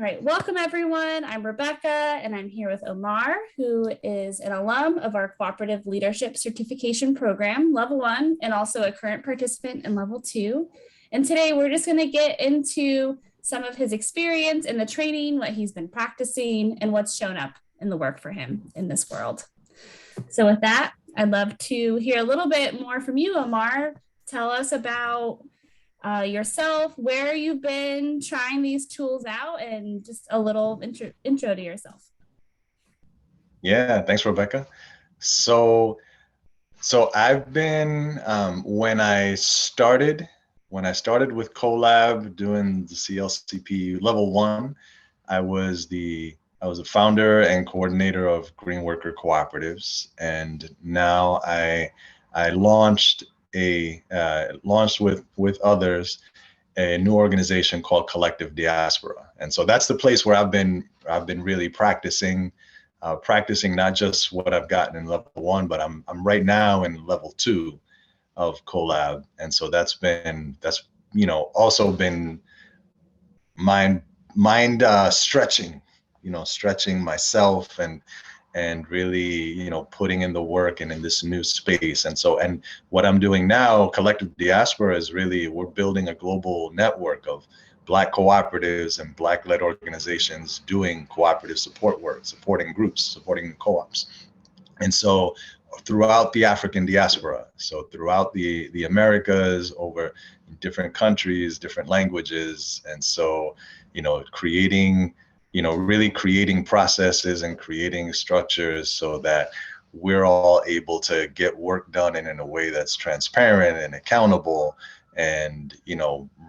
right, welcome everyone. I'm Rebecca and I'm here with Omar, who is an alum of our Cooperative Leadership Certification Program, Level 1, and also a current participant in Level 2. And today we're just going to get into some of his experience in the training, what he's been practicing, and what's shown up in the work for him in this world. So with that, I'd love to hear a little bit more from you, Omar. Tell us about yourself, where you've been trying these tools out, and just a little intro to yourself. Yeah, thanks, Rebecca. So I've been when I started with Collab doing the CLCP level 1, I was the founder and coordinator of Green Worker Cooperatives, and now I launched with others a new organization called Collective Diaspora, and so that's the place where I've been really practicing not just what I've gotten in level 1, but I'm right now in level 2 of Collab, and so that's also been mind stretching, stretching myself and really putting in the work and in this new space. And what I'm doing now, Collective Diaspora, is really, we're building a global network of Black cooperatives and Black-led organizations doing cooperative support work, supporting groups, supporting co-ops. And so throughout the African diaspora, so throughout the Americas, over different countries, different languages. And so, really creating processes and creating structures so that we're all able to get work done in a way that's transparent and accountable, and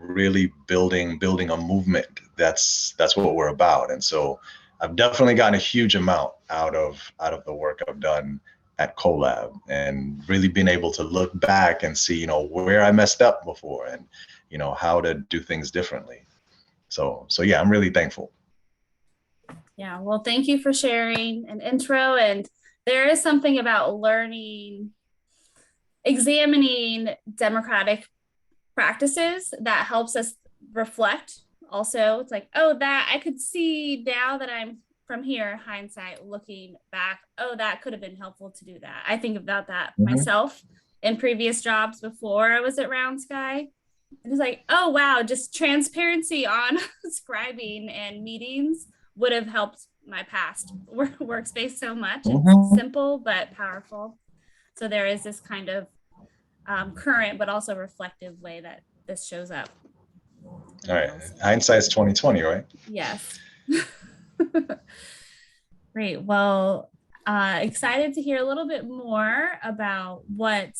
really building a movement. That's what we're about. And so I've definitely gotten a huge amount out of the work I've done at Collab, and really been able to look back and see where I messed up before, and how to do things differently. So yeah, I'm really thankful. Yeah, well, thank you for sharing an intro. And there is something about examining democratic practices that helps us reflect. Also, it's like, oh, that I could see now that I'm from here, hindsight, looking back, oh, that could have been helpful to do that. I think about that myself in previous jobs before I was at Round Sky. It's like, oh, wow, just transparency on scribing and meetings would have helped my past workspace so much. It's simple but powerful. So there is this kind of current but also reflective way that this shows up. All right, hindsight's 2020, right? Yes. Great. Well, excited to hear a little bit more about what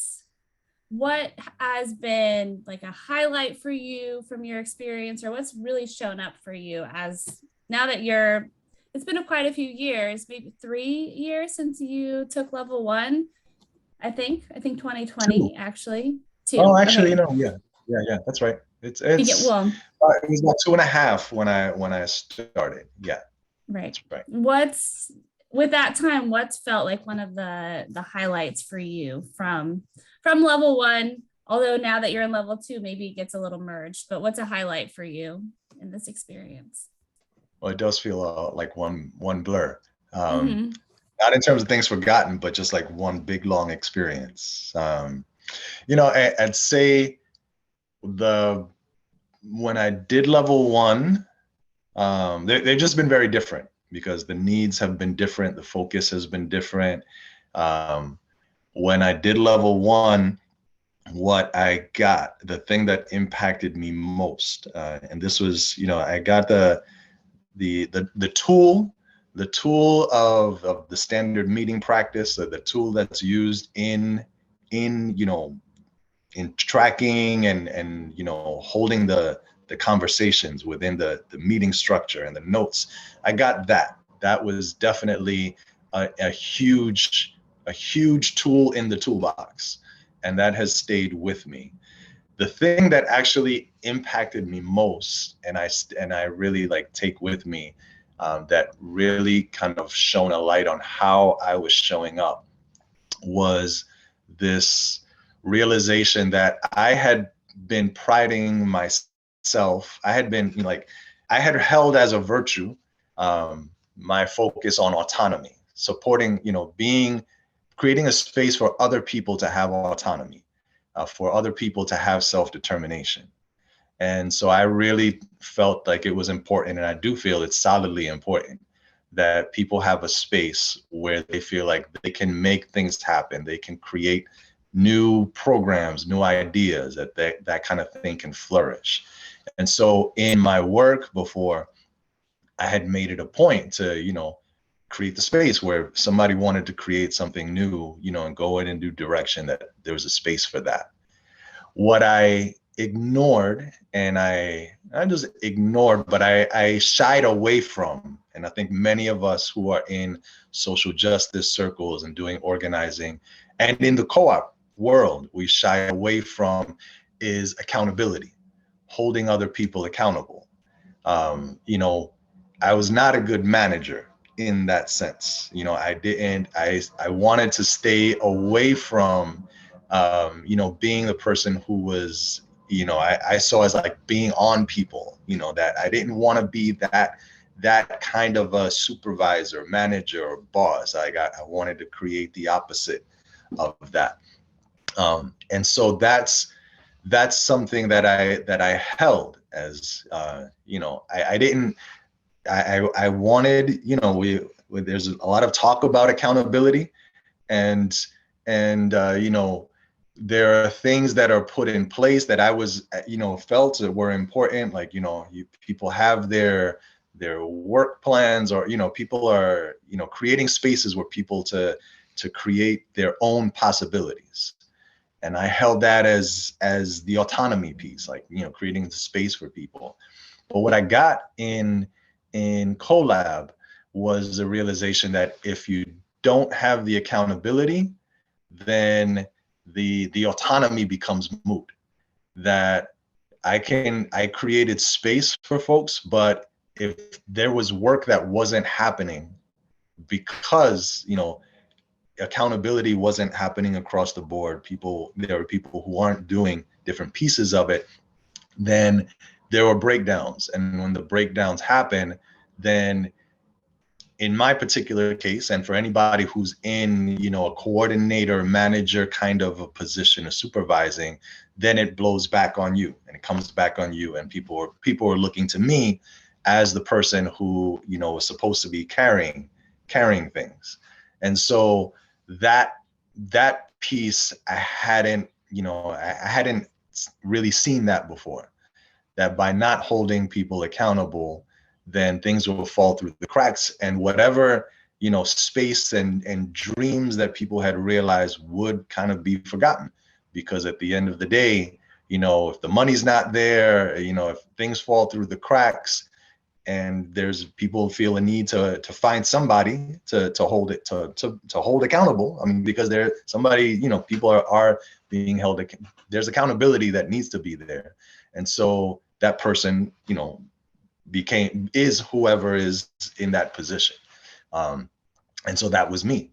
has been like a highlight for you from your experience, or what's really shown up for you as now that it's been quite a few years, maybe 3 years since you took level 1. I think 2020 2. Actually. 2. Oh, actually, okay. Yeah, that's right. It was about 2.5 when I started. Yeah. Right. What's with that time? What's felt like one of the highlights for you from level 1? Although now that you're in level 2, maybe it gets a little merged. But what's a highlight for you in this experience? Well, it does feel like one blur. Not in terms of things forgotten, but just like one big long experience. I'd say when I did level 1, they've just been very different because the needs have been different, the focus has been different. When I did level 1, what I got, the thing that impacted me most, and this was, I got the tool of the standard meeting practice, the tool that's used in tracking and holding the conversations within the meeting structure and the notes. I got that. That was definitely a huge tool in the toolbox, and that has stayed with me. The thing that actually impacted me most, and I really take with me, that really kind of shone a light on how I was showing up, was this realization that I had been priding myself. I had been I had held as a virtue my focus on autonomy, supporting, creating a space for other people to have autonomy, for other people to have self-determination. And so I really felt like it was important, and I do feel it's solidly important, that people have a space where they feel like they can make things happen. They can create new programs, new ideas, that kind of thing can flourish. And so in my work before, I had made it a point to, create the space where somebody wanted to create something new, and go in a new direction, that there was a space for that. What I ignored, and I just ignored, but I shied away from, and I think many of us who are in social justice circles and doing organizing and in the co-op world, we shy away from, is accountability, holding other people accountable. I was not a good manager in that sense. I wanted to stay away from, being the person who was, I saw as like being on people, that I didn't want to be that kind of a supervisor, manager, or boss. I wanted to create the opposite of that. And so that's something that I held as, I didn't, I wanted, there's a lot of talk about accountability, and there are things that are put in place that I was, felt that were important. Like, people have their work plans, or, people are, creating spaces where people to create their own possibilities. And I held that as the autonomy piece, like, creating the space for people. But what I got in collab was the realization that if you don't have the accountability, then the autonomy becomes moot. That I created space for folks, but if there was work that wasn't happening because, accountability wasn't happening across the board, there were people who aren't doing different pieces of it, then there were breakdowns. And when the breakdowns happen, then in my particular case, and for anybody who's in, a coordinator, manager kind of a position of supervising, then it blows back on you, and it comes back on you. And people are looking to me as the person who, is supposed to be carrying things. And so that piece, I hadn't really seen that before, that by not holding people accountable, then things will fall through the cracks, and whatever, space and dreams that people had realized would kind of be forgotten. Because at the end of the day, if the money's not there, if things fall through the cracks, and there's people feel a need to find somebody to hold it, to hold accountable. I mean, because there's somebody, people are being held, there's accountability that needs to be there. And so that person, is whoever is in that position. And so that was me.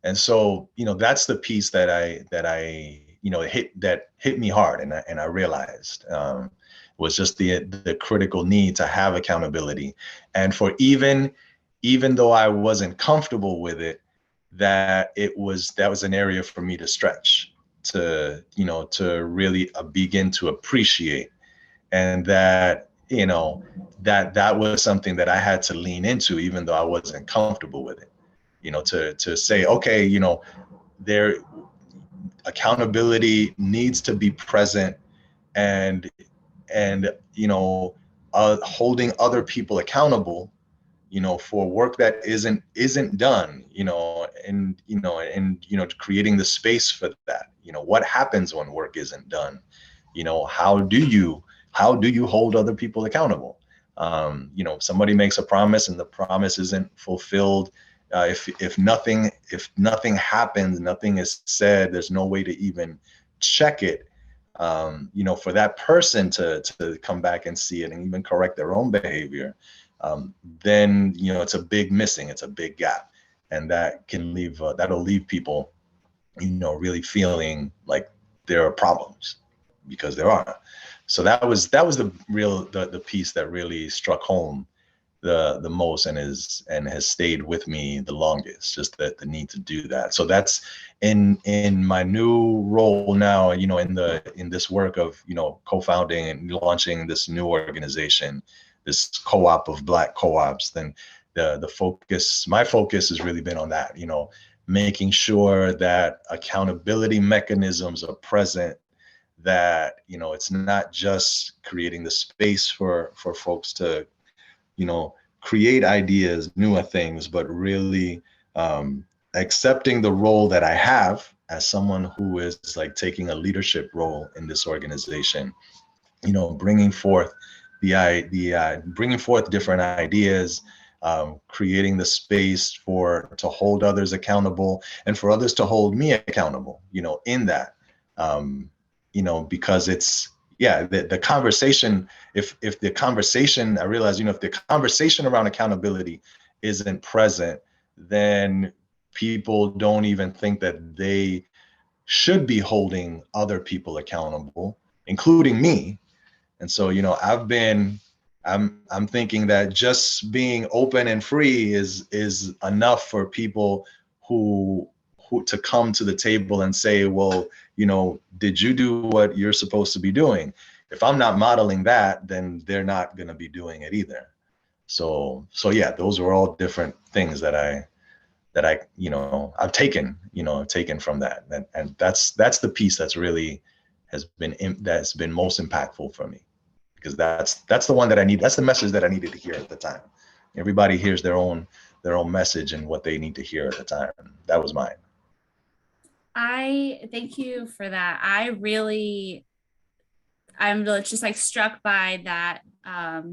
And so, that's the piece that I hit me hard, and I realized, was just the critical need to have accountability. And for even though I wasn't comfortable with it, that was an area for me to stretch, to really begin to appreciate. And that that was something that I had to lean into, even though I wasn't comfortable with it. To say, okay, there, accountability needs to be present, and holding other people accountable, for work that isn't done, and creating the space for that. What happens when work isn't done? How do you hold other people accountable? Somebody makes a promise and the promise isn't fulfilled. If nothing happens, nothing is said, there's no way to even check it. For that person to come back and see it and even correct their own behavior, then it's a big missing, it's a big gap, and that can that'll leave people, really feeling like there are problems, because there are. So that was the piece that really struck home the most, and has stayed with me the longest, just that the need to do that. So that's in my new role now, in this work of, co-founding and launching this new organization, this co-op of Black co-ops. Then my focus has really been on that, making sure that accountability mechanisms are present, that, it's not just creating the space for folks to, create ideas, newer things, but really accepting the role that I have as someone who is like taking a leadership role in this organization, bringing forth bringing forth different ideas, creating the space to hold others accountable, and for others to hold me accountable, in that, because it's, the conversation, if the conversation, I realize, if the conversation around accountability isn't present, then people don't even think that they should be holding other people accountable, including me. And so, I'm thinking that just being open and free is enough for people who to come to the table and say, well, did you do what you're supposed to be doing? If I'm not modeling that, then they're not going to be doing it either. So yeah, those are all different things that I've taken from that. And that's the piece that's really that's been most impactful for me, because that's the one that I need. That's the message that I needed to hear at the time. Everybody hears their own message and what they need to hear at the time. That was mine. I thank you for that. I'm really just like struck by that, that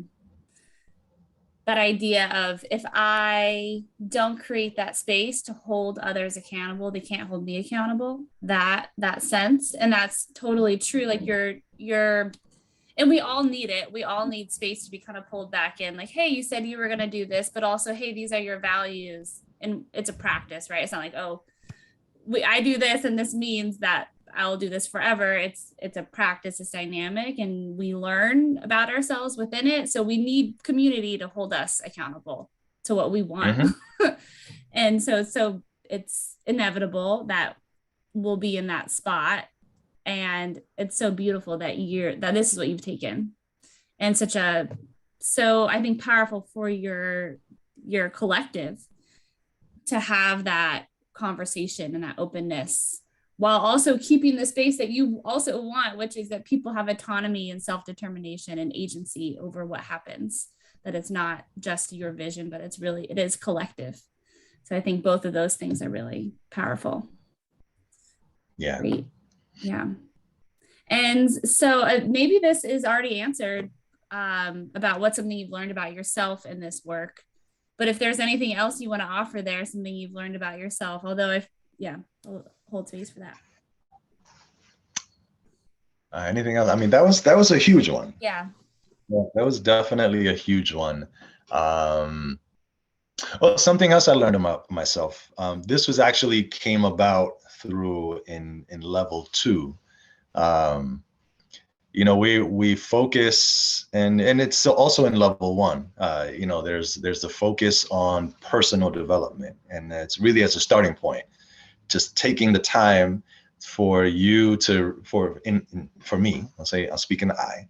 idea of, if I don't create that space to hold others accountable, they can't hold me accountable. That sense, and that's totally true. Like you're and we all need it. We all need space to be kind of pulled back in. Like, hey, you said you were going to do this, but also, hey, these are your values. And it's a practice, right? It's not like, oh, I do this and this means that I'll do this forever. It's a practice, it's dynamic, and we learn about ourselves within it. So we need community to hold us accountable to what we want. Mm-hmm. And so it's inevitable that we'll be in that spot. And it's so beautiful that this is what you've taken, and so I think powerful for your collective to have that conversation and that openness, while also keeping the space that you also want, which is that people have autonomy and self-determination and agency over what happens, that it's not just your vision, but it is collective. So I think both of those things are really powerful. Yeah. Great. Yeah. And so maybe this is already answered about what's something you've learned about yourself in this work. But if there's anything else you want to offer there, something you've learned about yourself, although I'll hold space for that. Anything else? I mean, that was a huge one. Yeah. That was definitely a huge one. Well, something else I learned about myself. This came about through in level 2. We focus, and it's also in level 1. There's the focus on personal development, and it's really as a starting point, just taking the time for you for me. I'll speak in the I.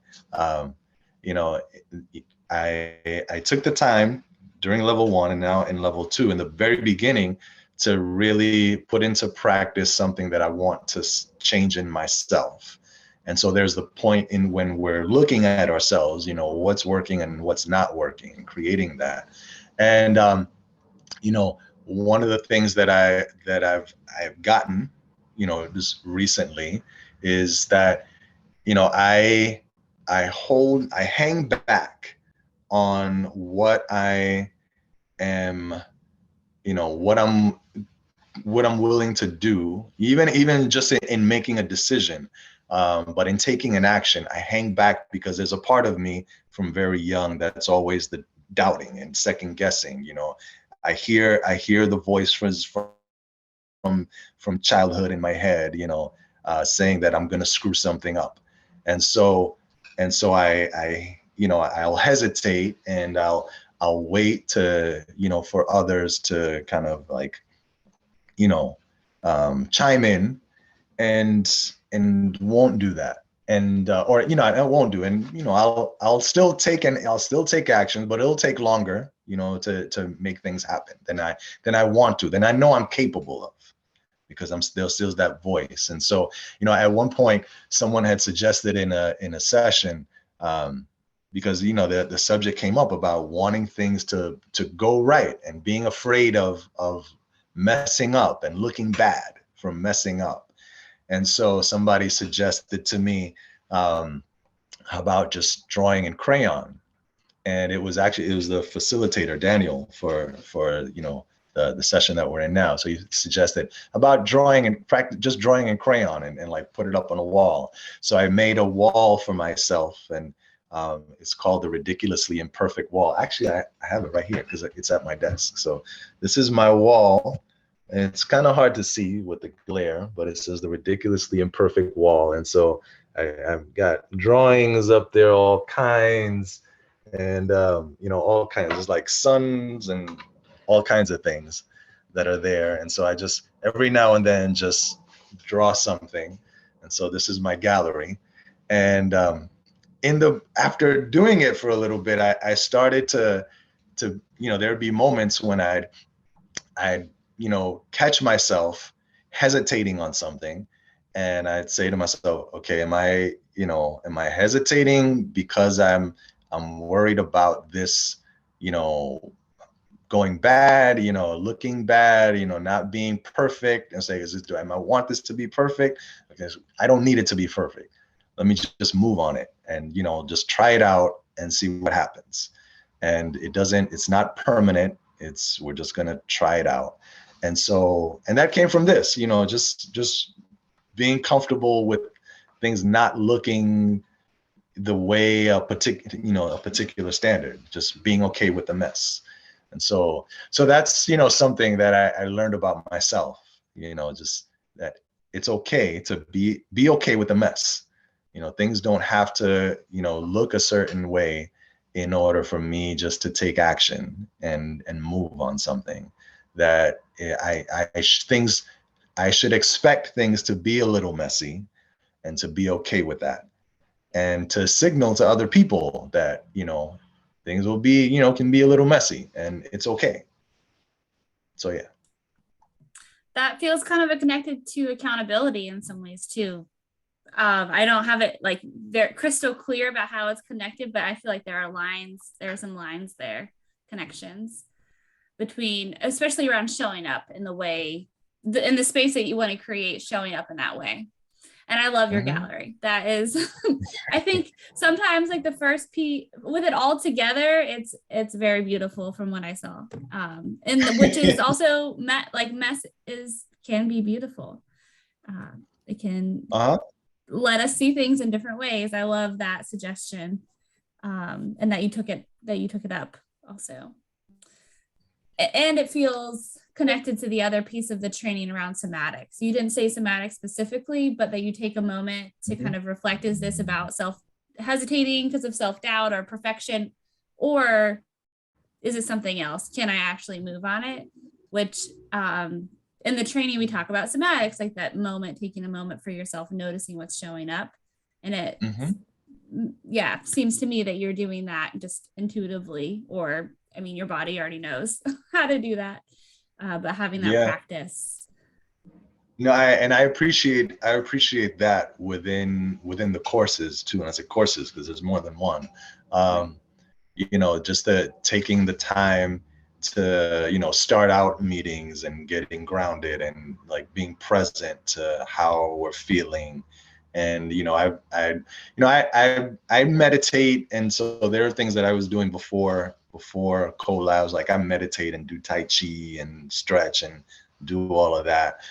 I took the time during level 1 and now in level 2, in the very beginning, to really put into practice something that I want to change in myself. And so there's the point in when we're looking at ourselves, what's working and what's not working, and creating that. And one of the things that I've gotten, just recently, is that I hang back on what I am, what I'm willing to do, even just in making a decision. But in taking an action, I hang back because there's a part of me from very young that's always the doubting and second guessing. I hear the voice from childhood in my head, saying that I'm going to screw something up. And so And so I'll hesitate, and I'll wait to, for others to kind of like, you know, chime in, and won't do that. And or I won't do, and I'll still take action, but it'll take longer, to make things happen than I want to, than I know I'm capable of, because I'm still that voice. And so, at one point someone had suggested in a session, because the subject came up about wanting things to go right and being afraid of messing up and looking bad from messing up. And so somebody suggested to me, how about just drawing in crayon? And it was the facilitator, Daniel, for the session that we're in now. So he suggested about drawing and practice, just drawing in crayon, and like put it up on a wall. So I made a wall for myself, and it's called the Ridiculously Imperfect Wall. Actually, I have it right here because it's at my desk. So this is my wall. And it's kind of hard to see with the glare, but it says the Ridiculously Imperfect Wall. And so I've got drawings up there, all kinds, and all kinds, just like suns and all kinds of things that are there. And so I just every now and then just draw something. And so this is my gallery. And after doing it for a little bit, I started to there'd be moments when I'd catch myself hesitating on something, and I'd say to myself, okay, am I hesitating because I'm worried about this, going bad, looking bad, not being perfect, and say, do I want this to be perfect? Because I don't need it to be perfect. Let me just move on it, and just try it out and see what happens. And it's not permanent. We're just gonna try it out. And so, and that came from this, just being comfortable with things not looking the way a particular standard, just being okay with the mess. And so that's, something that I learned about myself, just that it's okay to be okay with the mess. Things don't have to, look a certain way in order for me just to take action and move on something. That I should expect things to be a little messy, and to be okay with that, and to signal to other people that things will be can be a little messy, and it's okay. So yeah, That feels kind of connected to accountability in some ways too. I don't have it like very crystal clear about how it's connected, but I feel like there are some lines there, connections between, especially around showing up in the way, in the space that you want to create, showing up in that way. And I love your gallery. That is, I think sometimes like the first piece with it all together, it's very beautiful from what I saw. And which is also mess can be beautiful. It can let us see things in different ways. I love that suggestion, and that you took it up also. And it feels connected to the other piece of the training around somatics. You didn't say somatics specifically, but that you take a moment to kind of reflect, is this about hesitating because of self-doubt or perfection, or is it something else? Can I actually move on it? Which in the training, we talk about somatics, like that moment, taking a moment for yourself, noticing what's showing up. And it, seems to me that you're doing that just intuitively, or your body already knows how to do that, but having that practice. No, I appreciate that within the courses too. And I say courses because there's more than one. Just taking the time to start out meetings and getting grounded and like being present to how we're feeling. And I meditate, and so there are things that I was doing before collabs, like I meditate and do Tai Chi and stretch and do all of that.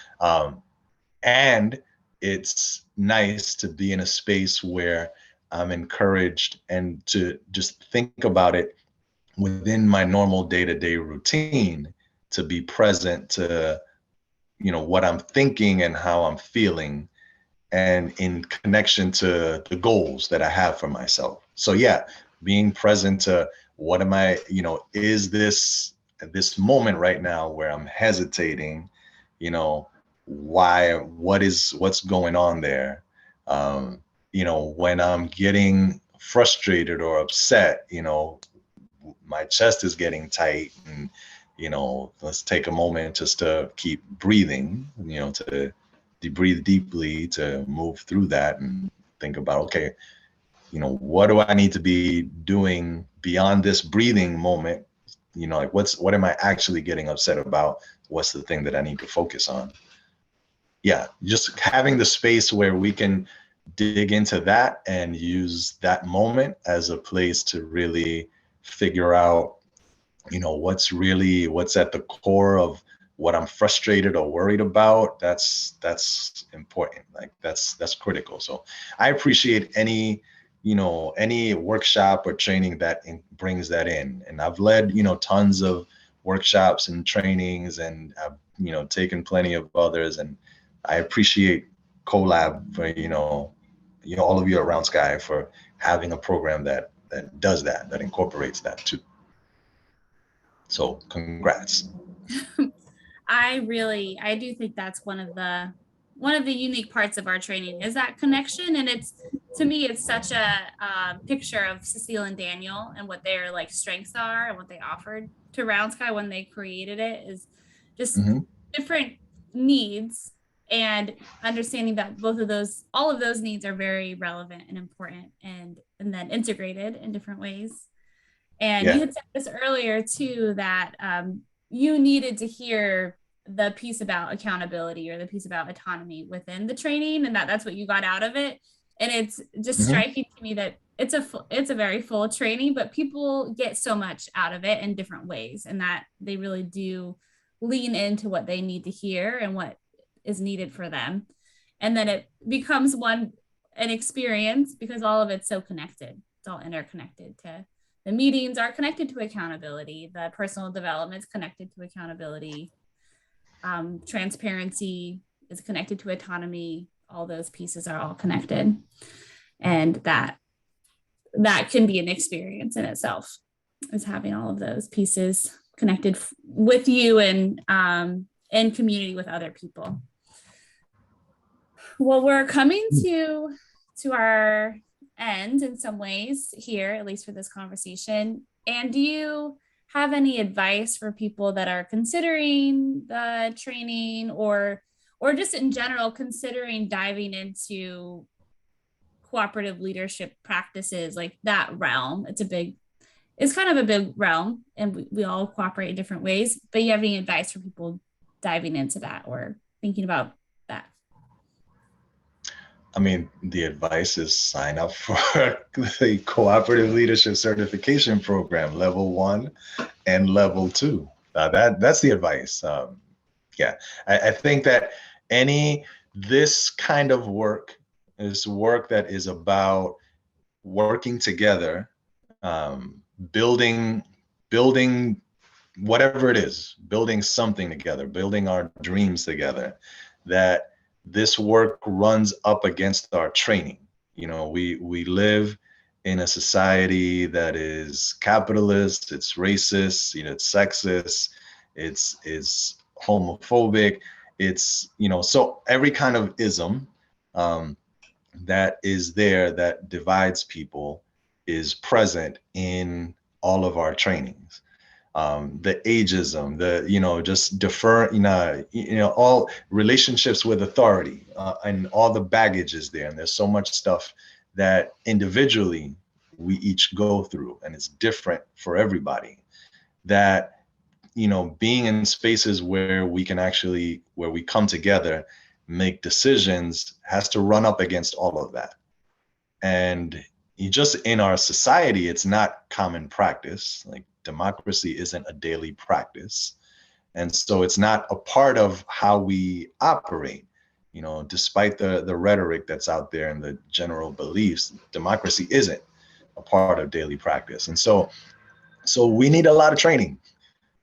And it's nice to be in a space where I'm encouraged and to just think about it within my normal day-to-day routine, to be present to what I'm thinking and how I'm feeling, and in connection to the goals that I have for myself. So yeah, being present to what am I, is this at this moment right now where I'm hesitating, what's going on there? Um, when I'm getting frustrated or upset, my chest is getting tight, and let's take a moment just to keep breathing, to breathe deeply, to move through that and think about, okay, what do I need to be doing beyond this breathing moment? Like what am I actually getting upset about? What's the thing that I need to focus on? Yeah, just having the space where we can dig into that and use that moment as a place to really figure out, what's at the core of what I'm frustrated or worried about. That's important. Like that's critical. So I appreciate any workshop or training that brings that in. And I've led, tons of workshops and trainings, and I've, taken plenty of others. And I appreciate Collab for, all of you around Sky for having a program that does that incorporates that too. So congrats. I do think that's one of the unique parts of our training is that connection. And it's, to me, it's such a picture of Cecile and Daniel and what their like strengths are and what they offered to Round Sky when they created it, is just different needs, and understanding that all of those needs are very relevant and important, and then integrated in different ways. And you Yeah. had said this earlier too, that you needed to hear the piece about accountability or the piece about autonomy within the training, and that's what you got out of it. And it's just striking to me that it's a very full training, but people get so much out of it in different ways, and that they really do lean into what they need to hear and what is needed for them. And then it becomes an experience, because all of it's so connected. It's all interconnected. To the meetings are connected to accountability, the personal development is connected to accountability, transparency is connected to autonomy. All those pieces are all connected, and that can be an experience in itself, is having all of those pieces connected with you, and in community with other people. Well, we're coming to our end in some ways here, at least for this conversation. And do you have any advice for people that are considering the training, or just in general considering diving into cooperative leadership practices, like that realm? It's kind of a big realm, and we all cooperate in different ways. But you have any advice for people diving into that or thinking about that? I mean, the advice is sign up for the Cooperative Leadership Certification Program, level 1 and level 2. That's the advice. Yeah, I think that this kind of work is work that is about working together, building whatever it is, building something together, building our dreams together. That this work runs up against our training. We live in a society that is capitalist, it's racist, it's sexist, it's homophobic, it's so every kind of ism that is there that divides people is present in all of our trainings. The ageism, just defer, all relationships with authority, and all the baggage is there. And there's so much stuff that individually we each go through, and it's different for everybody. That, being in spaces where we come together, make decisions, has to run up against all of that. And just in our society, it's not common practice. Like, democracy isn't a daily practice. And so it's not a part of how we operate. Despite the rhetoric that's out there and the general beliefs, democracy isn't a part of daily practice. And so we need a lot of training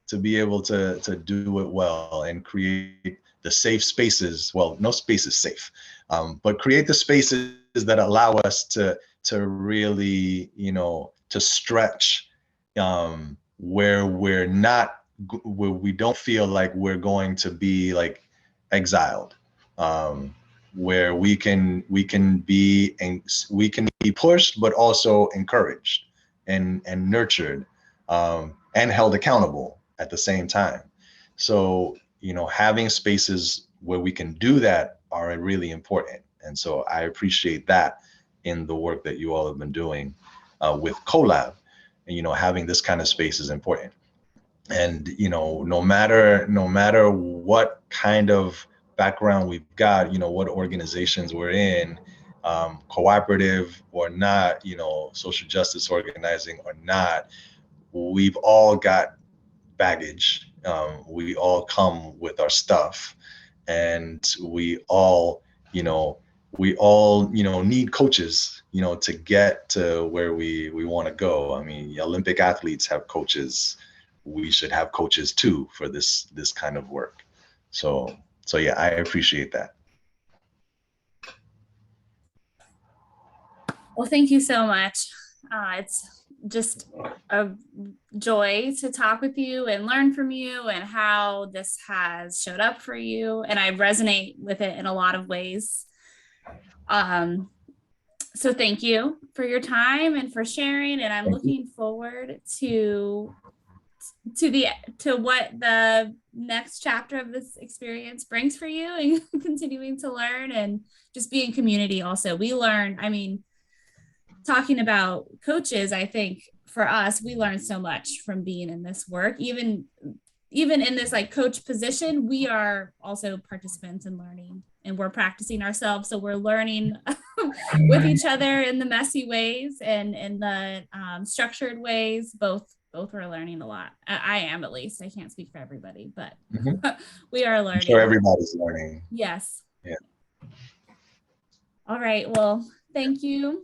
to be able to do it well and create the safe spaces. Well, no space is safe, but create the spaces that allow us to really, to stretch, where we're not, where we don't feel like we're going to be like exiled, where we can be, and we can be pushed, but also encouraged and nurtured, and held accountable at the same time. So, having spaces where we can do that are really important. And so I appreciate that in the work that you all have been doing, with Collab. And, having this kind of space is important. And, no matter what kind of background we've got, what organizations we're in, cooperative or not, social justice organizing or not, we've all got baggage. We all come with our stuff, and we all, need coaches, to get to where we want to go. I mean, Olympic athletes have coaches. We should have coaches too for this kind of work. So yeah, I appreciate that. Well, thank you so much. It's just a joy to talk with you and learn from you and how this has showed up for you. And I resonate with it in a lot of ways. So thank you for your time and for sharing. And I'm looking forward to what the next chapter of this experience brings for you, and continuing to learn and just be in community. Also, we learn, I mean, talking about coaches, I think for us, we learn so much from being in this work. Even in this like coach position, we are also participants in learning, and we're practicing ourselves. So we're learning with each other in the messy ways and in the structured ways. Both are learning a lot. I am, at least. I can't speak for everybody, but we are learning. I'm sure everybody's learning. Yes. Yeah. All right. Well, thank you.